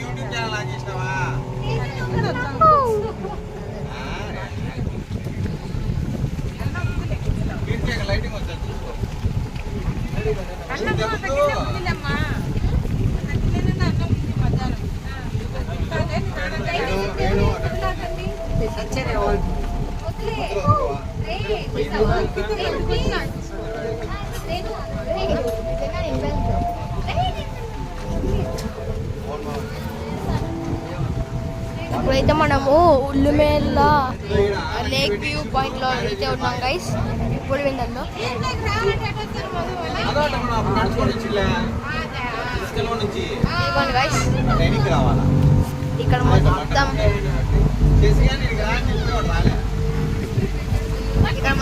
YouTube channel on చేసినావా? Lighting వచ్చాను చూసుకో. ఇప్పుడైతే మనము ఉల్లిమేళ్ళ లేక్ వ్యూ పాయింట్ లో అయితే ఉన్నాం గైస్. ఇప్పుడు విందంలో గైస్ ఇక్కడ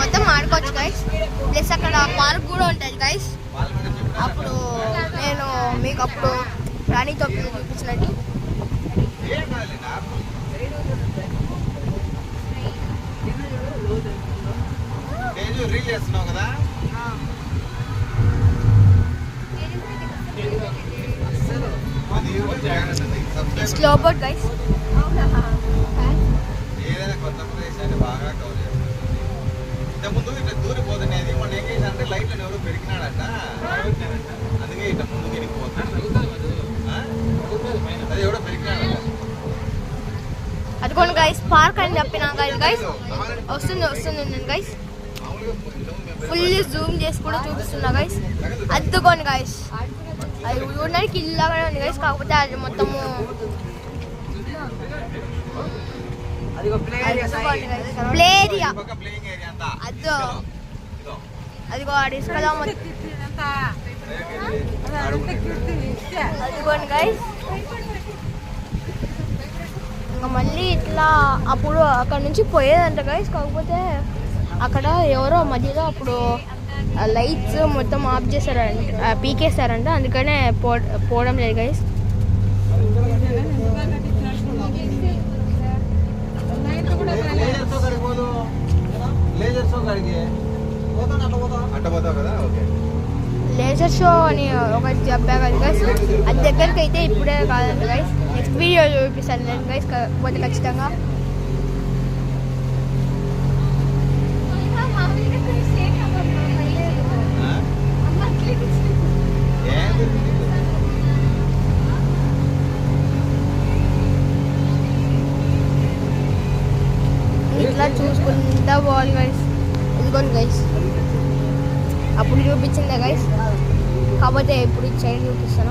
మొత్తం ఆడుకోవచ్చు గైస్. ప్లస్ అక్కడ పార్క్ కూడా ఉంటుంది గైస్. అప్పుడు నేను మీకు అప్పుడు రాణి తొప్పి చూపించినట్టు రీల్ చేస్తున్నావు కదా. Slow boat guys. ఏదైనా కొత్త ప్రదేశాన్ని బాగా కవర్ చేస్తుంది. ఇంతకుముందు ఇట్లా దూరిపోతున్నది. మొన్న ఏం చేశారంటే లైట్లను ఎవరు పెరిగినాడట, అందుకే ఇట్లా ముందుకు వెళ్ళిపోతాడు. అది ఎవడో పెరిగినాడట. అదిగోండి గైస్ పార్క్ అని చెప్పినా గైస్. వస్తుంది గైస్. ఫుల్ జూమ్ చేసి కూడా చూపిస్తున్నా గైస్. అద్దుకోండి గైస్. అది చూడడానికి ఇల్లాగానే ఉంది గైస్. కాకపోతే అది మొత్తము ప్లే ఏరియా. అదిగో ఇసుకలో అదిగోండి గైస్. ఇంకా మళ్ళీ ఇట్లా అప్పుడు అక్కడ నుంచి పోయేదంట గైస్. కాకపోతే అక్కడ ఎవరో మధ్యలో అప్పుడు లైట్స్ మొత్తం ఆఫ్ చేశారంట, పీకేస్తారంట. అందుకనే పోవడం లేదు గైస్. లేజర్ షో అని ఒకటి చెప్పా కదా గైస్. అది దగ్గరికి అయితే ఇప్పుడే కాదంట గైస్. నెక్స్ట్ వీడియో చూపిస్తాను నేను గైస్. పోతే ఖచ్చితంగా ఇట్లా చూసుకుంటా పోవాలి గైస్. ఇదిగోండి గైస్. అప్పుడు చూపించిందే గైస్. కాకపోతే ఇప్పుడు సైడ్ చూపిస్తాను.